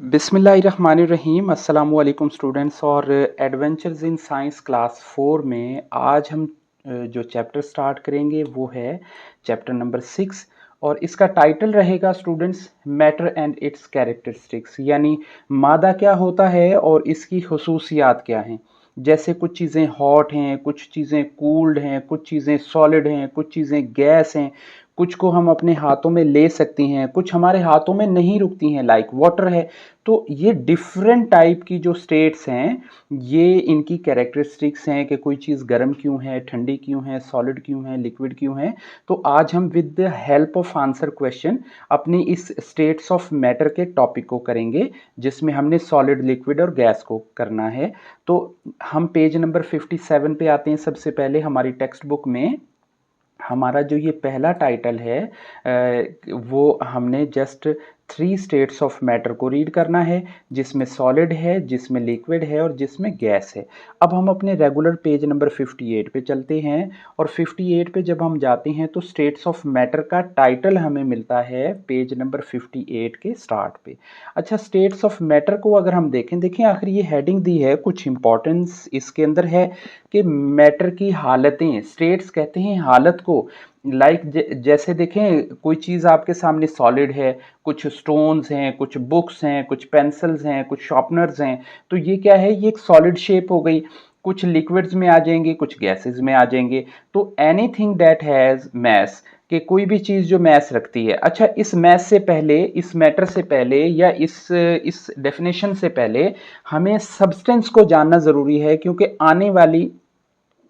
बिस्मिल्लाहिर्रहमानिर्रहीम अस्सलाम वालेकुम स्टूडेंट्स। और एडवेंचर्स इन साइंस क्लास 4 में आज हम जो चैप्टर स्टार्ट करेंगे वो है चैप्टर नंबर 6। और इसका टाइटल रहेगा students matter and it's characteristics, यानी मादा क्या होता है और इसकी खसूसियात क्या हैं। जैसे कुछ चीज़ें हॉट हैं, कुछ चीज़ें कूल्ड हैं, कुछ चीज़ें सॉलिड हैं, कुछ चीज़ें गैस हैं, कुछ को हम अपने हाथों में ले सकती हैं, कुछ हमारे हाथों में नहीं रुकती हैं, लाइक वाटर है। तो ये डिफरेंट टाइप की जो स्टेट्स हैं, ये इनकी कैरेक्टरिस्टिक्स हैं कि कोई चीज़ गर्म क्यों है, ठंडी क्यों है, सॉलिड क्यों है, लिक्विड क्यों है। तो आज हम with the help of answer question अपनी इस स्टेट्स ऑफ मैटर के टॉपिक को करेंगे, जिसमें हमने सॉलिड, लिक्विड और गैस को करना है। तो हम पेज नंबर 57 पे आते हैं। सबसे पहले हमारी टेक्स्ट बुक में हमारा जो ये पहला टाइटल है वो हमने जस्ट 3 स्टेट्स ऑफ मैटर को रीड करना है, जिसमें सॉलिड है, जिसमें लिक्विड है और जिसमें गैस है। अब हम अपने रेगुलर पेज नंबर 58 पे चलते हैं और 58 पे जब हम जाते हैं तो स्टेट्स ऑफ मैटर का टाइटल हमें मिलता है पेज नंबर 58 के स्टार्ट पे। अच्छा, स्टेट्स ऑफ मैटर को अगर हम देखें आखिर ये हेडिंग दी है, कुछ इंपॉर्टेंस इसके अंदर है कि मैटर की हालतें, स्टेट्स कहते हैं हालत को। लाइक जैसे देखें कोई चीज़ आपके सामने सॉलिड है, कुछ स्टोन्स हैं, कुछ बुक्स हैं, कुछ पेंसिल्स हैं, कुछ शार्पनर्स हैं, तो ये क्या है, ये एक सॉलिड शेप हो गई। कुछ लिक्विड्स में आ जाएंगे, कुछ गैसेस में आ जाएंगे। तो एनीथिंग दैट हैज़ मैस, कि कोई भी चीज़ जो मैस रखती है। अच्छा, इस मैस से पहले, इस मैटर से पहले या इस डेफिनेशन से पहले हमें सब्सटेंस को जानना ज़रूरी है, क्योंकि आने वाली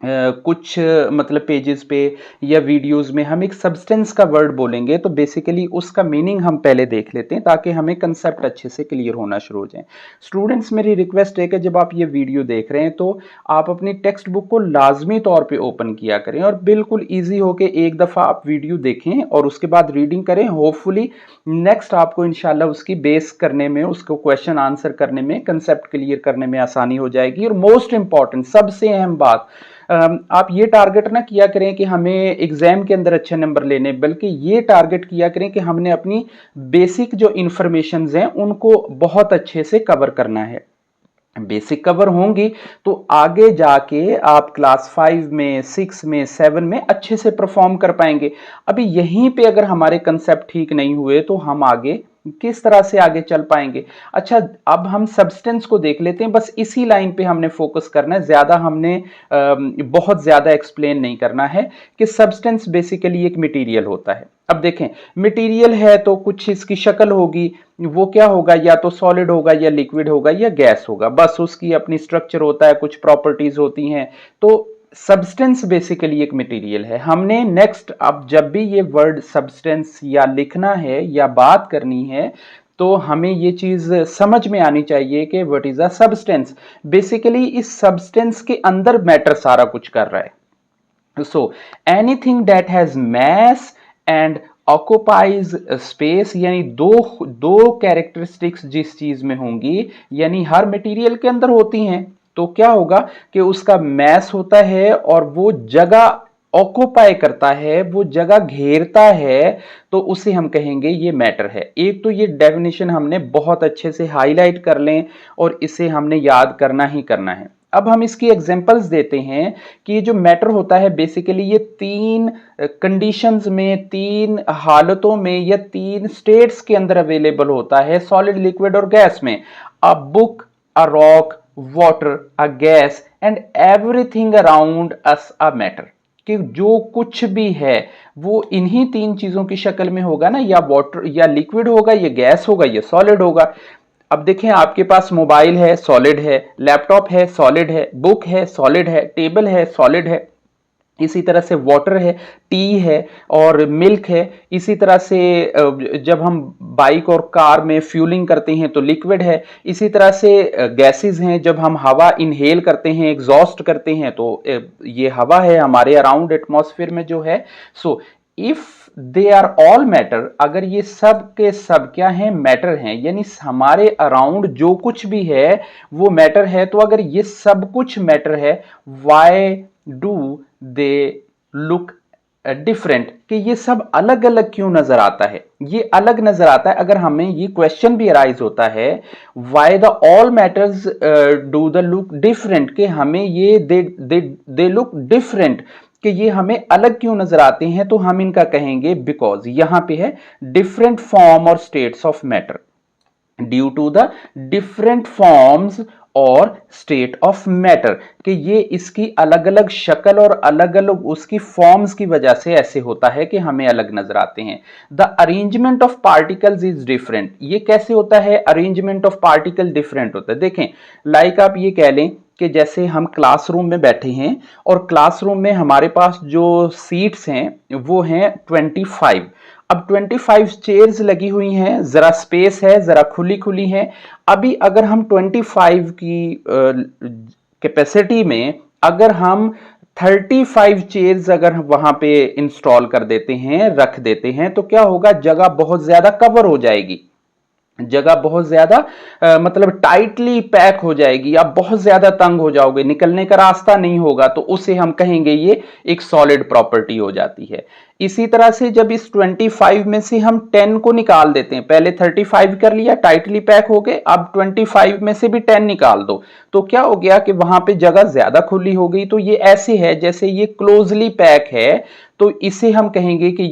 कुछ मतलब पेजेस पे या वीडियोस में हम एक सब्सटेंस का वर्ड बोलेंगे, तो बेसिकली उसका मीनिंग हम पहले देख लेते हैं ताकि हमें कंसेप्ट अच्छे से क्लियर होना शुरू हो जाए। स्टूडेंट्स, मेरी रिक्वेस्ट है कि जब आप ये वीडियो देख रहे हैं तो आप अपनी टेक्स्ट बुक को लाजमी तौर पे ओपन किया करें और बिल्कुल ईजी हो के एक दफ़ा आप वीडियो देखें और उसके बाद रीडिंग करें। होपफुली नेक्स्ट आपको इंशाल्लाह उसकी बेस करने में, उसको क्वेश्चन आंसर करने में, कंसेप्ट क्लियर करने में आसानी हो जाएगी। और मोस्ट इंपॉर्टेंट, सबसे अहम बात, आप ये टारगेट ना किया करें कि हमें एग्जाम के अंदर अच्छे नंबर लेने, बल्कि ये टारगेट किया करें कि हमने अपनी बेसिक जो इंफॉर्मेशंस हैं उनको बहुत अच्छे से कवर करना है। बेसिक कवर होंगी तो आगे जाके आप क्लास 5 में, 6 में, 7 में अच्छे से परफॉर्म कर पाएंगे। अभी यहीं पे अगर हमारे कंसेप्ट ठीक नहीं हुए तो हम आगे किस तरह से आगे चल पाएंगे। अच्छा, अब हम सब्सटेंस को देख लेते हैं। बस इसी लाइन पे हमने फोकस करना है, ज्यादा हमने बहुत ज्यादा एक्सप्लेन नहीं करना है कि सब्सटेंस बेसिकली एक मटेरियल होता है। अब देखें, मटेरियल है तो कुछ इसकी शक्ल होगी, वो क्या होगा, या तो सॉलिड होगा या लिक्विड होगा या गैस होगा, बस उसकी अपनी स्ट्रक्चर होता है, कुछ प्रॉपर्टीज होती हैं। तो सब्सटेंस बेसिकली एक मटेरियल है। हमने नेक्स्ट, अब जब भी ये वर्ड सब्सटेंस या लिखना है या बात करनी है तो हमें ये चीज समझ में आनी चाहिए कि what is a substance. Basically इस सब्सटेंस के अंदर मैटर सारा कुछ कर रहा है। So anything that has mass and occupies space, यानी दो दो कैरेक्टरिस्टिक्स जिस चीज में होंगी, यानी हर मटेरियल के अंदर होती हैं, तो क्या होगा कि उसका मैस होता है और वो जगह ऑक्यूपाई करता है, वो जगह घेरता है, तो उसे हम कहेंगे ये मैटर है। एक तो ये डेफिनेशन हमने बहुत अच्छे से हाईलाइट कर लें और इसे हमने याद करना ही करना है। अब हम इसकी एग्जांपल्स देते हैं कि ये जो मैटर होता है बेसिकली ये 3 कंडीशंस में, 3 हालतों में या 3 स्टेट्स के अंदर अवेलेबल होता है, सॉलिड, लिक्विड और गैस में। A book, a rock, water, a gas and everything around us a matter. कि जो कुछ भी है वो इन्हीं 3 चीजों की शक्ल में होगा ना, या वाटर या लिक्विड होगा, या गैस होगा, या सॉलिड होगा। अब देखें, आपके पास मोबाइल है, सॉलिड है, लैपटॉप है, सॉलिड है, बुक है, सॉलिड है, टेबल है, सॉलिड है। इसी तरह से वाटर है, टी है और मिल्क है। इसी तरह से जब हम बाइक और कार में फ्यूलिंग करते हैं तो लिक्विड है। इसी तरह से गैसेस हैं, जब हम हवा इनहेल करते हैं, एग्जॉस्ट करते हैं, तो ये हवा है हमारे अराउंड एटमॉस्फेयर में जो है। So if they are all matter, अगर ये सब के सब क्या हैं, मैटर हैं, यानी हमारे अराउंड जो कुछ भी है वो मैटर है। तो अगर ये सब कुछ मैटर है, why do they look different, कि ये सब अलग अलग क्यों नजर आता है। ये अलग नजर आता है अगर हमें ये क्वेश्चन भी अराइज होता है, why the all matters do the look different, कि हमें ये दे लुक डिफरेंट, कि ये हमें अलग क्यों नजर आते हैं, तो हम इनका कहेंगे बिकॉज, यहां पे है डिफरेंट फॉर्म और states of matter, due to the different forms और स्टेट ऑफ मैटर, कि ये इसकी अलग अलग शक्ल और अलग अलग उसकी फॉर्म्स की वजह से ऐसे होता है कि हमें अलग नजर आते हैं। The arrangement of particles is different, ये कैसे होता है, अरेंजमेंट ऑफ पार्टिकल डिफरेंट होता है। देखें, लाइक आप ये कह लें कि जैसे हम क्लासरूम में बैठे हैं और क्लासरूम में हमारे पास जो सीट्स हैं वो हैं 25। अब 25 चेयर्स लगी हुई हैं, जरा स्पेस है, जरा खुली खुली है। अभी अगर हम 25 की कैपेसिटी में अगर हम 35 चेयर्स अगर वहां पे इंस्टॉल कर देते हैं, रख देते हैं, तो क्या होगा, जगह बहुत ज्यादा कवर हो जाएगी, जगह बहुत ज्यादा मतलब टाइटली पैक हो जाएगी, आप बहुत ज्यादा तंग हो जाओगे, निकलने का रास्ता नहीं होगा, तो उसे हम कहेंगे ये एक सॉलिड प्रॉपर्टी हो जाती है। इसी तरह से जब इस 25 में से हम 10 को निकाल देते हैं, पहले 35 कर लिया, टाइटली पैक हो गए, अब 25 में से भी 10 निकाल दो, तो क्या हो गया कि वहां पे जगह ज्यादा खुली हो गई। तो ये ऐसे है जैसे ये क्लोजली पैक है, तो इसे हम कहेंगे कि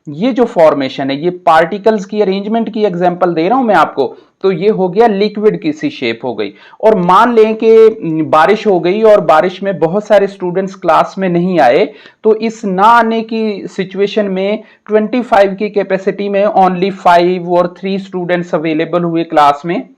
ये जो फॉर्मेशन है, ये पार्टिकल्स की अरेंजमेंट की एग्जांपल दे रहा हूं मैं आपको, तो ये हो गया लिक्विड की सी शेप हो गई। और मान लें कि बारिश हो गई और बारिश में बहुत सारे स्टूडेंट्स क्लास में नहीं आए, तो इस ना आने की सिचुएशन में 25 की कैपेसिटी में ओनली 5 और 3 स्टूडेंट्स अवेलेबल हुए क्लास में,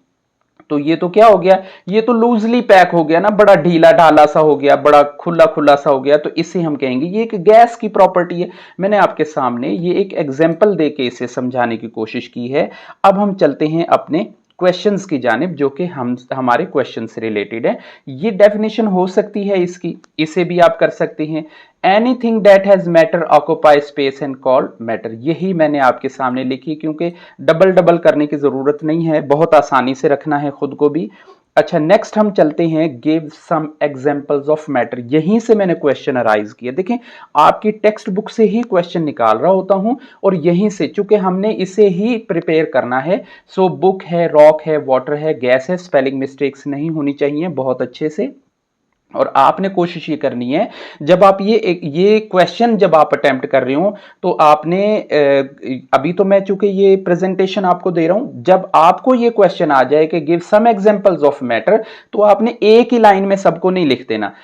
तो ये तो क्या हो गया, ये तो लूजली पैक हो गया ना, बड़ा ढीला ढाला सा हो गया, बड़ा खुला खुला सा हो गया, तो इसे हम कहेंगे ये एक गैस की प्रॉपर्टी है। मैंने आपके सामने ये एक एग्जांपल देके इसे समझाने की कोशिश की है। अब हम चलते हैं अपने क्वेश्चंस की जानिब, जो कि हमारे क्वेश्चन से रिलेटेड है। ये डेफिनेशन हो सकती है इसकी, इसे भी आप कर सकते हैं, anything that has matter occupy space and called matter. यही मैंने आपके सामने लिखी, क्योंकि डबल डबल करने की जरूरत नहीं है, बहुत आसानी से रखना है खुद को भी। अच्छा, नेक्स्ट हम चलते हैं, give some examples of matter. यहीं से मैंने क्वेश्चन अराइज किया, देखें आपकी टेक्स्ट बुक से ही क्वेश्चन निकाल रहा होता हूं, और यहीं से, चूंकि हमने इसे ही प्रिपेयर करना है, सो बुक है, रॉक है, वाटर है, गैस है, स्पेलिंग मिस्टेक्स नहीं होनी चाहिए बहुत अच्छे से। और आपने कोशिश ये करनी है, जब आप ये क्वेश्चन जब आप अटेम्प्ट कर रहे हो, तो आपने अभी तो मैं चूंकि ये प्रेजेंटेशन आपको दे रहा हूं, जब आपको ये क्वेश्चन आ जाए कि give some examples of matter, तो आपने एक ही लाइन में सबको नहीं लिख देना।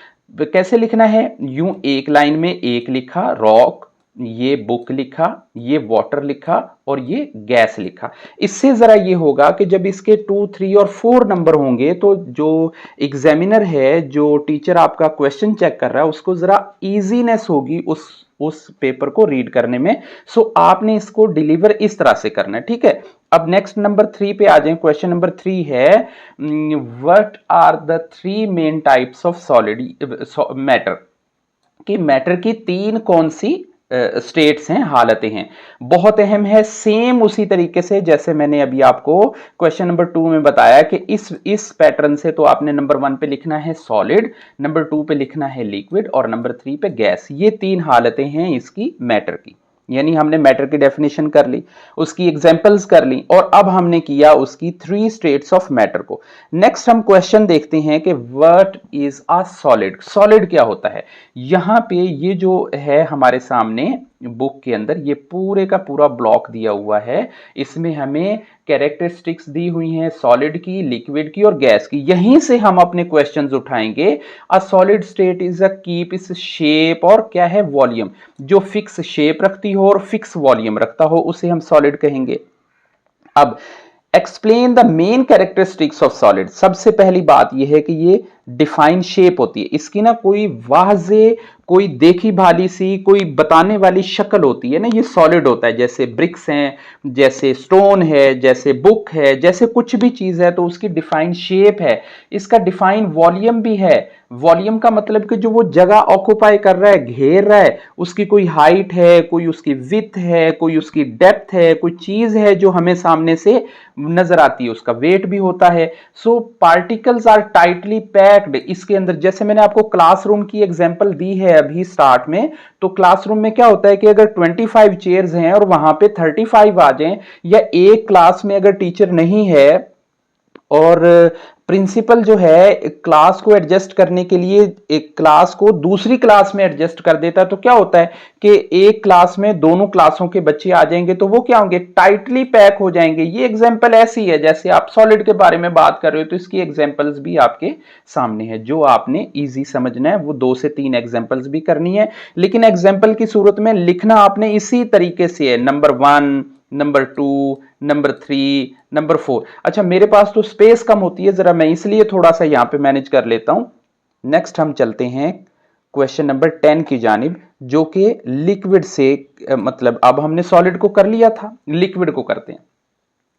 कैसे लिखना है, यूं एक लाइन में एक लिखा रॉक, ये बुक लिखा, ये वाटर लिखा, और ये गैस लिखा। इससे जरा ये होगा कि जब इसके 2, 3 और 4 नंबर होंगे, तो जो एग्जामिनर है, जो टीचर आपका क्वेश्चन चेक कर रहा है, उसको जरा इजीनेस होगी उस पेपर को रीड करने में। सो आपने इसको डिलीवर इस तरह से करना है, ठीक है। अब नेक्स्ट नंबर 3 पे आ जाए। क्वेश्चन नंबर 3 है, what are the 3 main types of solid matter, कि मैटर की 3 कौन सी स्टेट्स हैं, हालतें हैं। बहुत अहम है, सेम उसी तरीके से जैसे मैंने अभी आपको क्वेश्चन नंबर 2 में बताया कि इस पैटर्न से, तो आपने नंबर 1 पे लिखना है सॉलिड, नंबर 2 पे लिखना है लिक्विड, और नंबर 3 पे गैस। ये 3 हालतें हैं इसकी मैटर की। यानी हमने मैटर की डेफिनेशन कर ली, उसकी एग्जांपल्स कर ली, और अब हमने किया उसकी 3 स्टेट्स ऑफ मैटर को। नेक्स्ट हम क्वेश्चन देखते हैं कि what is a solid. Solid क्या होता है। यहां पे ये जो है हमारे सामने बुक के अंदर, ये पूरे का पूरा ब्लॉक दिया हुआ है, इसमें हमें कैरेक्टरिस्टिक्स दी हुई हैं सॉलिड की, लिक्विड की और गैस की। यहीं से हम अपने क्वेश्चंस उठाएंगे। A solid state is a keep इस शेप, और क्या है, वॉल्यूम, जो फिक्स शेप रखती हो और फिक्स वॉल्यूम रखता हो, उसे हम सॉलिड कहेंगे। अब explain the main characteristics of solid. सबसे पहली बात यह है कि ये डिफाइन शेप होती है, इसकी ना कोई वाज़े, कोई देखी भाली सी, कोई बताने वाली शक्ल होती है ना, ये सॉलिड होता है। जैसे ब्रिक्स हैं, जैसे स्टोन है, जैसे बुक है, जैसे कुछ भी चीज है, तो उसकी डिफाइन शेप है, इसका डिफाइन वॉल्यूम भी है, वॉल्यूम का मतलब कि जो वो जगह ऑक्यूपाई कर रहा है, घेर रहा है, उसकी कोई हाइट है, कोई उसकी विड्थ है, कोई उसकी डेप्थ है, कोई चीज है जो हमें सामने से नजर आती है, उसका वेट भी होता है। सो पार्टिकल्स आर टाइटली पैक्ड इसके अंदर। जैसे मैंने आपको क्लासरूम की एग्जांपल दी है अभी स्टार्ट में, तो क्लासरूम में क्या होता है कि अगर 25 चेयर्स हैं और वहां पे 35 आ जाएं, या एक क्लास में अगर टीचर नहीं है और प्रिंसिपल जो है क्लास को एडजस्ट करने के लिए एक क्लास को दूसरी क्लास में एडजस्ट कर देता है, तो क्या होता है कि एक क्लास में दोनों क्लासों के बच्चे आ जाएंगे, तो वो क्या होंगे, टाइटली पैक हो जाएंगे। ये एग्जांपल ऐसी है जैसे आप सॉलिड के बारे में बात कर रहे हो, तो इसकी एग्जांपल्स भी आपके सामने है। जो आपने इजी समझना है वो 2 से 3 एग्जांपल्स भी करनी है, लेकिन एग्जांपल की सूरत में लिखना आपने इसी तरीके से है, नंबर 1, नंबर 2, नंबर 3, नंबर 4। अच्छा, मेरे पास तो स्पेस कम होती है जरा, मैं इसलिए थोड़ा सा यहां पे मैनेज कर लेता हूं। नेक्स्ट हम चलते हैं क्वेश्चन नंबर 10 की जानिब, जो कि लिक्विड से मतलब अब हमने सॉलिड को कर लिया था, लिक्विड को करते हैं।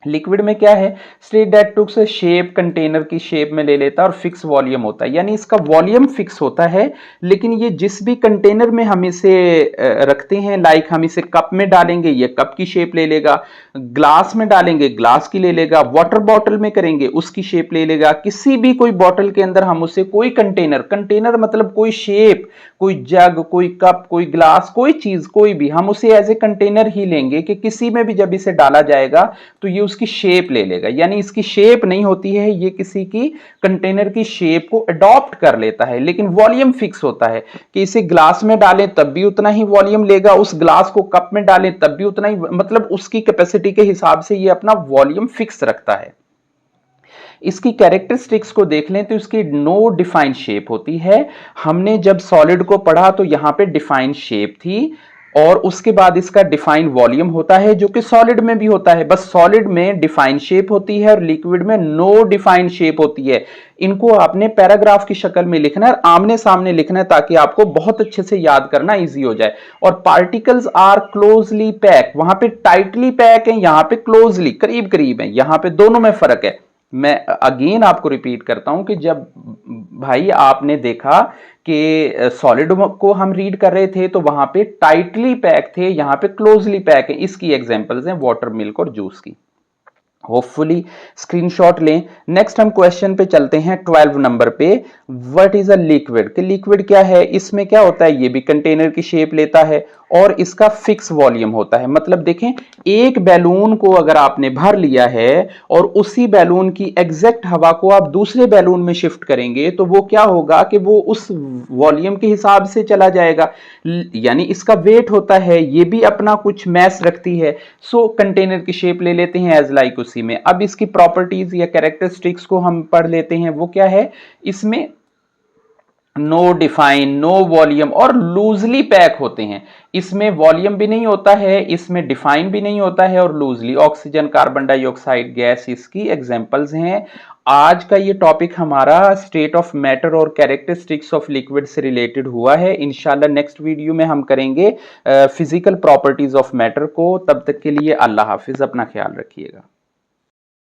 लिक्विड में क्या है, state that takes shape container की शेप में ले लेता है और फिक्स वॉल्यूम होता है, यानी इसका वॉल्यूम फिक्स होता है, लेकिन ये जिस भी कंटेनर में हम इसे रखते हैं, लाइक हम इसे कप में डालेंगे ये कप की शेप ले लेगा, ग्लास में डालेंगे ग्लास की ले लेगा, वाटर बॉटल में करेंगे उसकी शेप ले लेगा, किसी भी कोई बॉटल के अंदर हम उसे कोई कंटेनर, कंटेनर मतलब कोई शेप, कोई जग, कोई कप, कोई ग्लास, कोई चीज कोई भी, हम उसे एज ए कंटेनर ही लेंगे कि किसी में भी जब इसे डाला जाएगा तो ये उसकी शेप ले लेगा। यानी इसकी शेप नहीं होती है, ये किसी की कंटेनर की शेप को अडॉप्ट कर लेता है, लेकिन वॉल्यूम फिक्स होता है कि इसे ग्लास में डालें तब भी उतना ही वॉल्यूम लेगा, उस ग्लास को कप में डालें तब भी उतना ही, मतलब उसकी कैपेसिटी के हिसाब से ये अपना वॉल्यूम फिक्स रखता है। इसकी कैरेक्टरिस्टिक्स को देख लें तो इसकी नो डिफाइंड शेप होती है। हमने जब सॉलिड को पढ़ा तो यहां पे डिफाइंड शेप थी, और उसके बाद इसका डिफाइन वॉल्यूम होता है जो कि सॉलिड में भी होता है, बस सॉलिड में डिफाइन शेप होती है और लिक्विड में नो डिफाइन शेप होती है। इनको आपने पैराग्राफ की शक्ल में लिखना है, आमने सामने लिखना है, ताकि आपको बहुत अच्छे से याद करना इजी हो जाए। और पार्टिकल्स आर क्लोजली पैक, वहां पे टाइटली पैक है, यहां पे क्लोजली करीब करीब है, यहां पे दोनों में फर्क है। मैं अगेन आपको रिपीट करता हूं कि जब भाई आपने देखा कि सॉलिड को हम रीड कर रहे थे तो वहां पे टाइटली पैक थे, यहां पे क्लोजली पैक है। इसकी एग्जांपल्स हैं वाटर, मिल्क और जूस की। होपफुली स्क्रीनशॉट लें। नेक्स्ट हम क्वेश्चन पे चलते हैं 12 नंबर पे। व्हाट इज अ लिक्विड, कि लिक्विड क्या है, इसमें क्या होता है, ये भी कंटेनर की शेप लेता है और इसका फिक्स वॉल्यूम होता है। मतलब देखें, एक बैलून को अगर आपने भर लिया है और उसी बैलून की एग्जैक्ट हवा को आप दूसरे बैलून में शिफ्ट करेंगे तो वो क्या होगा कि वो उस वॉल्यूम के हिसाब से चला जाएगा, यानी इसका वेट होता है, ये भी अपना कुछ मैस रखती है। सो कंटेनर की शेप ले लेते हैं एज लाइक उसी में। अब इसकी प्रॉपर्टीज या कैरेक्टरिस्टिक्स को हम पढ़ लेते हैं, वो क्या है, इसमें नो डिफाइन, नो वॉल्यूम और लूजली पैक होते हैं। इसमें वॉल्यूम भी नहीं होता है, इसमें डिफाइन भी नहीं होता है और loosely. Oxygen, carbon dioxide gas इसकी एग्जांपल्स हैं। आज का ये टॉपिक हमारा स्टेट ऑफ मैटर और कैरेक्टरिस्टिक्स ऑफ लिक्विड से रिलेटेड हुआ है। इंशाल्लाह नेक्स्ट वीडियो में हम करेंगे फिजिकल प्रॉपर्टीज ऑफ मैटर को। तब तक के लिए अल्लाह हाफिज, अपना ख्याल रखिएगा।